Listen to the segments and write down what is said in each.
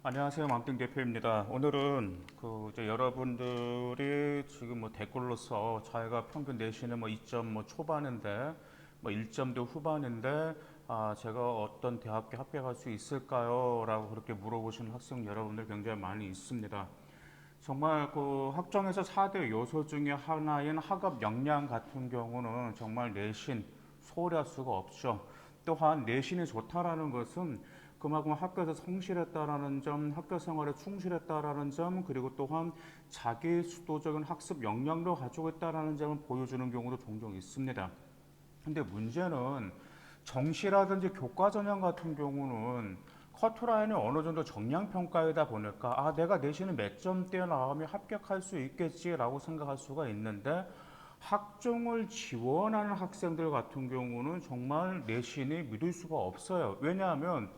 안녕하세요, 만병 대표입니다. 오늘은 여러분들이 지금 뭐 댓글로서 자기가 평균 내신은 뭐 2점 뭐 초반인데 뭐 1점도 후반인데 제가 어떤 대학교 합격할 수 있을까요? 라고 그렇게 물어보시는 학생 여러분들 굉장히 많이 있습니다. 정말 그 학종에서 4대 요소 중에 하나인 학업 역량 같은 경우는 정말 내신 소홀히 할 수가 없죠. 또한 내신이 좋다라는 것은 그만큼 학교에서 성실했다라는 점, 학교 생활에 충실했다라는 점, 그리고 또한 자기 주도적인 학습 역량도 가지고 있다라는 점을 보여주는 경우도 종종 있습니다. 근데 문제는 정시라든지 교과 전형 같은 경우는 커트라인이 어느 정도 정량 평가이다 보니까 내가 내신은 몇 점대에 나오면 합격할 수 있겠지라고 생각할 수가 있는데 학종을 지원하는 학생들 같은 경우는 정말 내신이 믿을 수가 없어요. 왜냐하면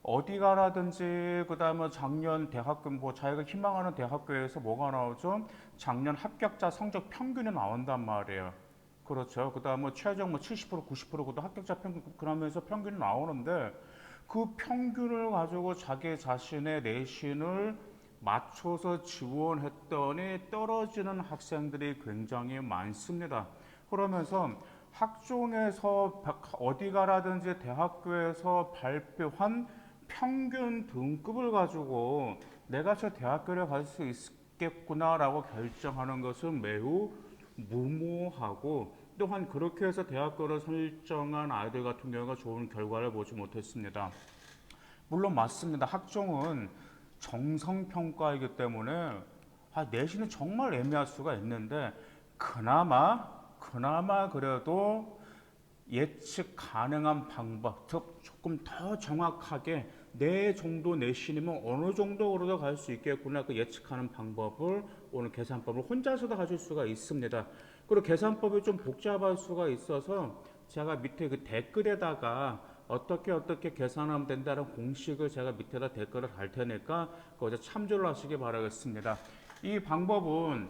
어디 가라든지 그다음에 작년 대학교 뭐 자기가 희망하는 대학교에서 뭐가 나오죠? 작년 합격자 성적 평균이 나온단 말이에요. 그렇죠. 그다음 뭐 최종 뭐 70% 90%도 합격자 평균 그러면서 평균이 나오는데 그 평균을 가지고 자기 자신의 내신을 맞춰서 지원했더니 떨어지는 학생들이 굉장히 많습니다. 그러면서 학종에서 어디 가라든지 대학교에서 발표한 평균 등급을 가지고 내가 저 대학교를 갈 수 있겠구나라고 결정하는 것은 매우 무모하고 또한 그렇게 해서 대학교를 설정한 아이들 같은 경우가 좋은 결과를 보지 못했습니다. 물론 맞습니다. 학종은 정성평가이기 때문에 내신은 정말 애매할 수가 있는데 그나마 그래도 예측 가능한 방법, 즉 조금 더 정확하게 내 정도 내신이면 어느 정도로도 갈 수 있겠구나 그 예측하는 방법을 오늘 계산법을 혼자서도 가질 수가 있습니다. 그리고 계산법이 좀 복잡할 수가 있어서 제가 밑에 그 댓글에다가 어떻게 계산하면 된다는 공식을 제가 밑에다 댓글을 달 테니까 그거 참조를 하시기 바라겠습니다. 이 방법은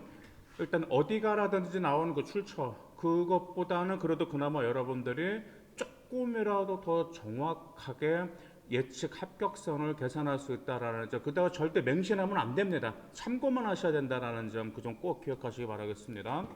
일단 어디 가라든지 나오는 그 출처 그것보다는 그래도 그나마 여러분들이 조금이라도 더 정확하게 예측 합격선을 계산할 수 있다라는 점, 그다가 절대 맹신하면 안 됩니다. 참고만 하셔야 된다라는 점, 그 점 꼭 기억하시기 바라겠습니다.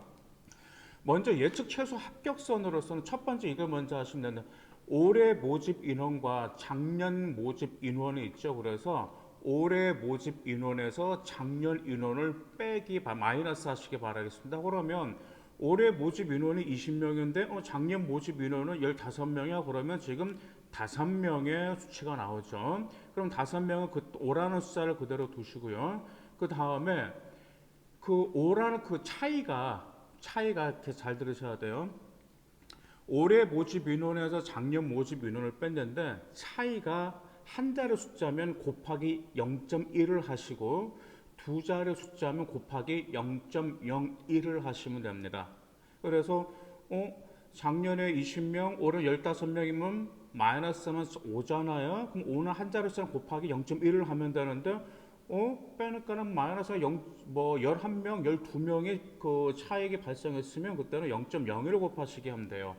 먼저 예측 최소 합격선으로서는 첫 번째 이걸 먼저 하시면 됩니다. 올해 모집 인원과 작년 모집 인원이 있죠. 그래서 올해 모집 인원에서 작년 인원을 빼기 마이너스 하시기 바라겠습니다. 그러면 올해 모집 인원이 20명인데 작년 모집 인원은 15명이야. 그러면 지금 5명의 수치가 나오죠. 그럼 5명은 그 오라는 숫자를 그대로 두시고요. 그 다음에 그 오라는 그 차이가 이렇게 잘 들으셔야 돼요. 올해 모집 인원에서 작년 모집 인원을 뺐는데 차이가 한 자리 숫자면 곱하기 0.1을 하시고 두 자리 숫자면 곱하기 0.01을 하시면 됩니다. 그래서 작년에 20명, 올해 15명이면 마이너스는 5잖아요. 그럼 5는 한 자리 숫자 곱하기 0.1을 하면 되는데 빼니까는 마이너스 11명, 12명의 그 차익이 발생했으면 그때는 0.01을 곱하시게 하면 돼요.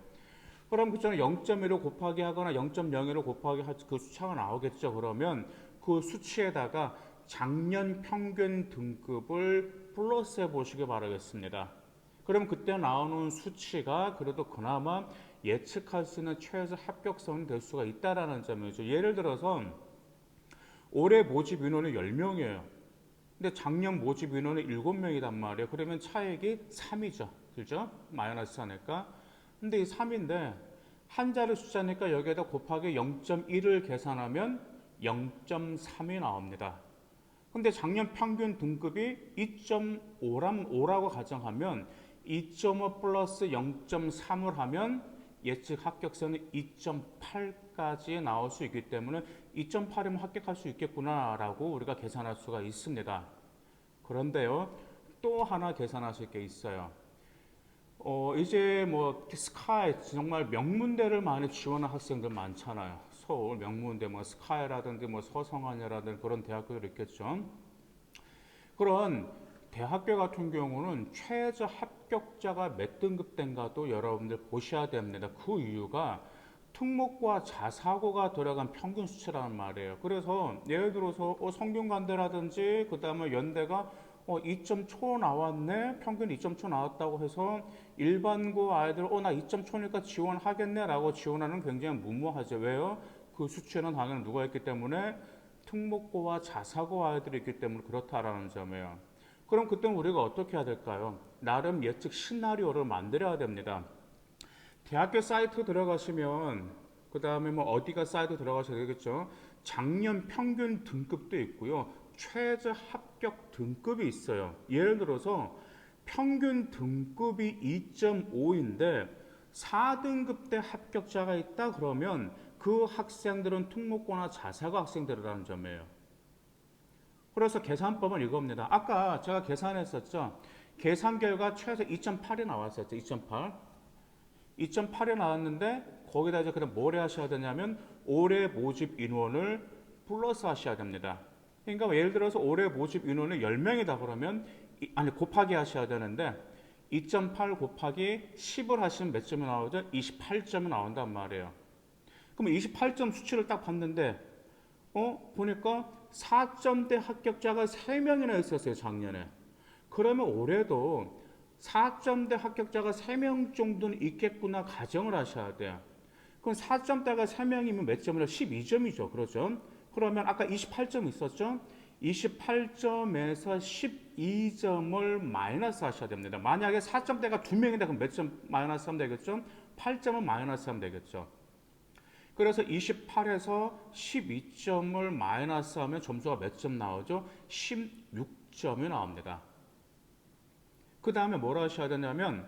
그럼 그처럼 0.1을 곱하기 하거나 0.01을 곱하기 그 수치가 나오겠죠. 그러면 그 수치에다가 작년 평균 등급을 플러스해 보시기 바라겠습니다. 그럼 그때 나오는 수치가 그래도 그나마 예측할 수 있는 최저 합격선이 될 수가 있다라는 점이죠. 예를 들어서 올해 모집 인원이 10명이에요. 근데 작년 모집 인원이 7명이란 말이에요. 그러면 차액이 3이죠. 그죠? 마이너스 하니까. 근데 이 3인데 한 자리 숫자니까 여기에다 곱하기 0.1을 계산하면 0.3이 나옵니다. 근데 작년 평균 등급이 2.5라고 가정하면 2.5 플러스 0.3을 하면 예측 합격선은 2.8까지 나올 수 있기 때문에 2.8이면 합격할 수 있겠구나라고 우리가 계산할 수가 있습니다. 그런데요, 또 하나 계산하실 게 있어요. 이제 뭐 스카이 정말 명문대를 많이 지원한 학생들 많잖아요. 서울 명문대 뭐 스카이라든지 뭐 서성한이라든지 그런 대학교들 있겠죠. 그런 대학교 같은 경우는 최저 합격자가 몇 등급대인가도 여러분들 보셔야 됩니다. 그 이유가 특목고와 자사고가 들어간 평균 수치라는 말이에요. 그래서 예를 들어서 성균관대라든지 그 다음에 연대가 2점 초 나왔네, 평균 2점 초 나왔다고 해서 일반고 아이들 나 2점 초니까 지원하겠네 라고 지원하는 굉장히 무모하죠. 왜요? 그 수치는 당연히 누가 있기 때문에 특목고와 자사고 아이들이 있기 때문에 그렇다라는 점이에요. 그럼 그때는 우리가 어떻게 해야 될까요? 나름 예측 시나리오를 만들어야 됩니다. 대학교 사이트 들어가시면 그 다음에 뭐 어디가 사이트 들어가셔야 되겠죠. 작년 평균 등급도 있고요. 최저 합격 등급이 있어요. 예를 들어서 평균 등급이 2.5인데 4등급 때 합격자가 있다 그러면 그 학생들은 특목고나 자사고 학생들이라는 점이에요. 그래서 계산법은 이겁니다. 아까 제가 계산했었죠. 계산 결과 최소 2.8이 나왔었죠. 2.8이 나왔는데 거기다 이제 그럼 뭘 하셔야 되냐면 올해 모집 인원을 플러스 하셔야 됩니다. 그러니까 예를 들어서 올해 모집 인원이 10명이다 그러면 곱하기 하셔야 되는데 2.8 곱하기 10을 하시면 몇 점이 나오죠? 28점이 나온단 말이에요. 그럼 28점 수치를 딱 봤는데 보니까 4점대 합격자가 3명이나 있었어요, 작년에. 그러면 올해도 4점대 합격자가 3명 정도는 있겠구나 가정을 하셔야 돼요. 그럼 4점대가 3명이면 몇 점이요? 12점이죠. 그렇죠? 그러면 아까 28점 있었죠? 28점에서 12점을 마이너스 하셔야 됩니다. 만약에 4점대가 2명이다 그럼 몇 점 마이너스 하면 되겠죠? 8점을 마이너스 하면 되겠죠. 그래서 28에서 12점을 마이너스 하면 점수가 몇 점 나오죠? 16점이 나옵니다. 그 다음에 뭘 하셔야 되냐면,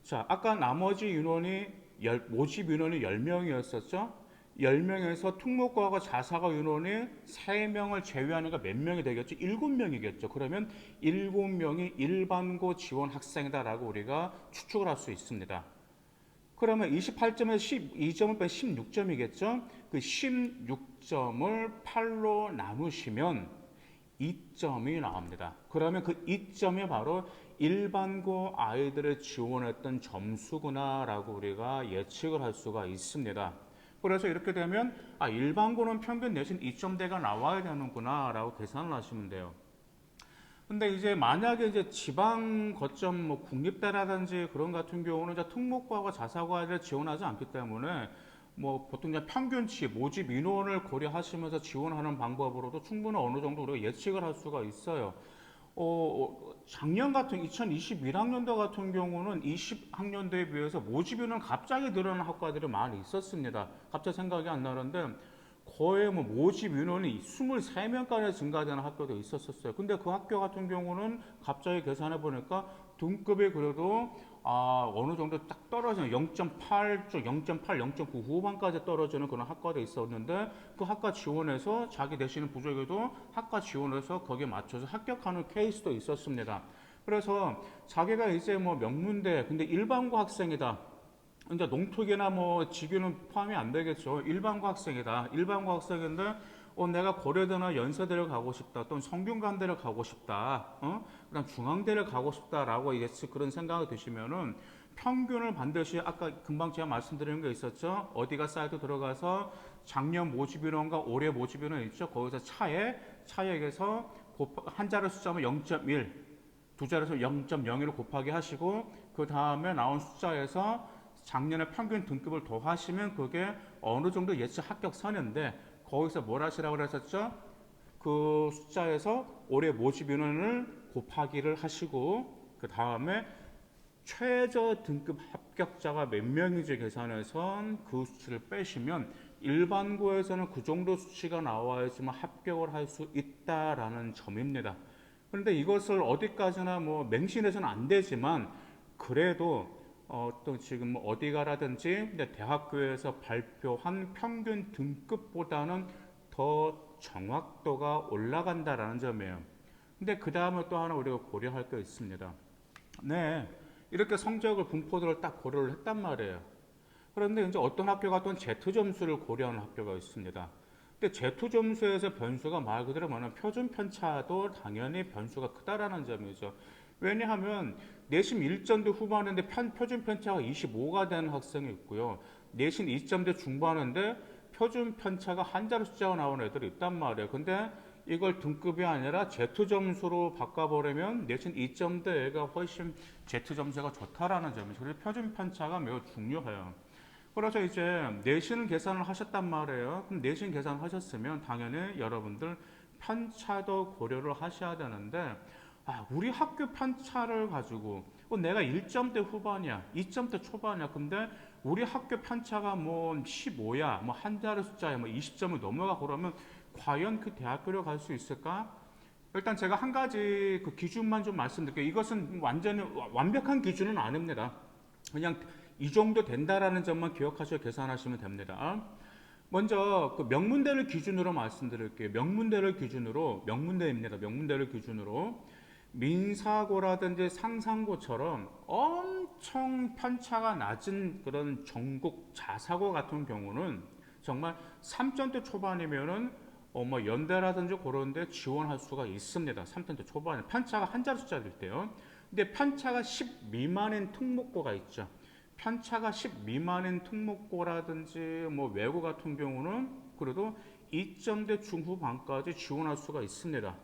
자, 아까 나머지 인원이, 모집 인원이 10명이었었죠? 10명에서 특목고하고 자사고 인원이 3명을 제외하니까 몇 명이 되겠죠? 7명이겠죠. 그러면 7명이 일반고 지원 학생이다라고 우리가 추측을 할 수 있습니다. 그러면 28점에서 12점을 빼면 16점이겠죠? 그 16점을 8로 나누시면 2점이 나옵니다. 그러면 그 2점이 바로 일반고 아이들을 지원했던 점수구나라고 우리가 예측을 할 수가 있습니다. 그래서 이렇게 되면 일반고는 평균 내신 2점대가 나와야 되는구나라고 계산을 하시면 돼요. 근데 이제 만약에 이제 지방 거점 뭐 국립대라든지 그런 같은 경우는 이제 특목고하고 자사고를 지원하지 않기 때문에 뭐 보통 이제 평균치 모집 인원을 고려하시면서 지원하는 방법으로도 충분히 어느 정도 우리가 예측을 할 수가 있어요. 작년 같은 2021학년도 같은 경우는 20학년도에 비해서 모집 인원 갑자기 늘어난 학과들이 많이 있었습니다. 갑자기 생각이 안 나는데 거의 뭐 모집 인원이 23명까지 증가되는 학교도 있었어요. 근데 그 학교 같은 경우는 갑자기 계산해 보니까 등급이 그래도 어느 정도 딱 떨어지는 0.8, 0.9 후반까지 떨어지는 그런 학과도 있었는데 그 학과 지원해서 자기 내신은 부족해도 학과 지원해서 거기에 맞춰서 합격하는 케이스도 있었습니다. 그래서 자기가 이제 뭐 명문대 근데 일반고 학생이다. 이제 농특이나 뭐 직유는 포함이 안 되겠죠. 일반고 학생이다. 일반고 학생인데 내가 고려대나 연세대를 가고 싶다. 또는 성균관대를 가고 싶다. 그다음 중앙대를 가고 싶다라고 예측 그런 생각이 드시면은 평균을 반드시 아까 금방 제가 말씀드린 게 있었죠. 어디가 사이트 들어가서 작년 모집 인원과 올해 모집 인원 있죠. 거기서 차액에서 한 자리 숫자면 0.1, 두 자리에서 0.01을 곱하기 하시고 그 다음에 나온 숫자에서 작년에 평균 등급을 더하시면 그게 어느 정도 예측 합격선인데 거기서 뭘 하시라고 그랬었죠? 그 숫자에서 올해 모집 인원을 곱하기를 하시고 그 다음에 최저 등급 합격자가 몇 명인지 계산해서 그 수치를 빼시면 일반고에서는 그 정도 수치가 나와야지만 합격을 할 수 있다라는 점입니다. 그런데 이것을 어디까지나 뭐 맹신해서는 안 되지만 그래도 또 지금 어디 가라든지 대학교에서 발표한 평균 등급보다는 더 정확도가 올라간다라는 점이에요. 근데 그 다음에 또 하나 우리가 고려할 게 있습니다. 네, 이렇게 성적을 분포들을 딱 고려를 했단 말이에요. 그런데 이제 어떤 학교가 또 Z 점수를 고려하는 학교가 있습니다. 근데 Z 점수에서 변수가 말 그대로 뭐냐면 표준 편차도 당연히 변수가 크다라는 점이죠. 왜냐하면 내신 1전도 후반인데 표준 편차가 25가 되는 학생이 있고요. 내신 2점대 중반인데 표준 편차가 한자로 숫자가 나오는 애들이 있단 말이에요. 근데 이걸 등급이 아니라 Z 점수로 바꿔버리면 내신 2점대가 훨씬 Z 점수가 좋다라는 점이죠. 그래서 표준 편차가 매우 중요해요. 그래서 이제 내신 계산을 하셨단 말이에요. 그럼 내신 계산을 하셨으면 당연히 여러분들 편차도 고려를 하셔야 되는데, 우리 학교 편차를 가지고 내가 1점대 후반이야, 2점대 초반이야. 근데 우리 학교 편차가 뭐 15야, 뭐 한 자리 숫자야, 뭐 20점을 넘어가 그러면 과연 그 대학교를 갈 수 있을까? 일단 제가 한 가지 그 기준만 좀 말씀드릴게요. 이것은 완전히 완벽한 기준은 아닙니다. 그냥 이 정도 된다라는 점만 기억하셔서 계산하시면 됩니다. 먼저 그 명문대를 기준으로 말씀드릴게요. 명문대입니다. 명문대를 기준으로 민사고라든지 상상고처럼 엄청 편차가 낮은 그런 전국 자사고 같은 경우는 정말 3점대 초반이면은 뭐 연대라든지 그런 데 지원할 수가 있습니다. 3점대 초반에 편차가 한 자리 숫자일 때요. 근데 편차가 10 미만인 특목고가 있죠. 편차가 10 미만인 특목고라든지 뭐 외고 같은 경우는 그래도 2점대 중후반까지 지원할 수가 있습니다.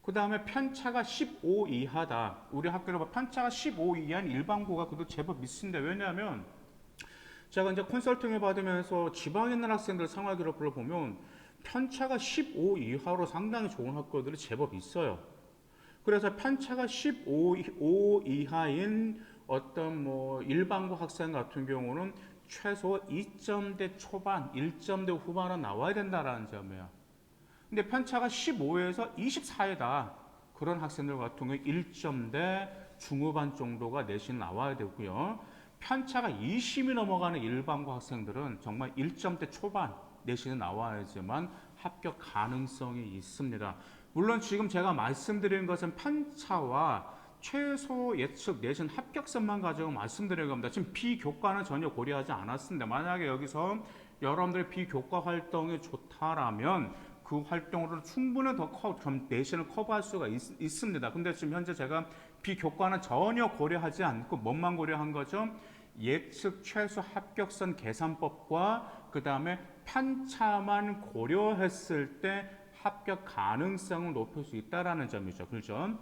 그 다음에 편차가 15 이하다. 우리 학교로 편차가 15 이하인 일반고가 그래도 제법 있습니다. 왜냐하면 제가 이제 컨설팅을 받으면서 지방에 있는 학생들 생활 기록부를 보면 편차가 15 이하로 상당히 좋은 학교들이 제법 있어요. 그래서 편차가 15 이하인 어떤 뭐 일반고 학생 같은 경우는 최소 2점대 초반, 1점대 후반은 나와야 된다라는 점이에요. 근데 편차가 15에서 24이다. 그런 학생들 같은 경우에 1점대 중후반 정도가 내신 나와야 되고요. 편차가 20이 넘어가는 일반고 학생들은 정말 1점대 초반 내신이 나와야지만 합격 가능성이 있습니다. 물론 지금 제가 말씀드리는 것은 편차와 최소 예측 내신 합격선만 가지고 말씀드리는 겁니다. 지금 비교과는 전혀 고려하지 않았습니다. 만약에 여기서 여러분들의 비교과 활동이 좋다라면 그 활동으로 충분히 더 내신을 커버할 수가 있습니다. 근데 지금 현재 제가 비교과는 전혀 고려하지 않고 뭐만 고려한 거죠? 예측 최소 합격선 계산법과 그 다음에 편차만 고려했을 때 합격 가능성을 높일 수 있다는 점이죠. 그렇죠?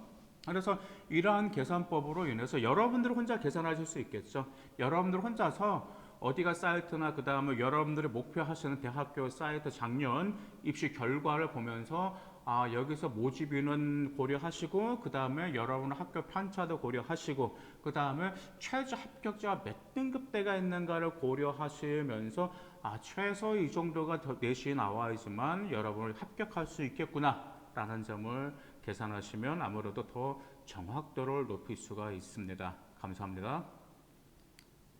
그래서 이러한 계산법으로 인해서 여러분들 혼자 계산하실 수 있겠죠. 여러분들 혼자서 어디가 사이트나 그 다음에 여러분들이 목표하시는 대학교 사이트 작년 입시 결과를 보면서 여기서 모집인은 고려하시고 그 다음에 여러분 학교 편차도 고려하시고 그 다음에 최저 합격자가 몇 등급대가 있는가를 고려하시면서 최소 이 정도가 더 내신이 나와야지만 여러분을 합격할 수 있겠구나 라는 점을 계산하시면 아무래도 더 정확도를 높일 수가 있습니다. 감사합니다.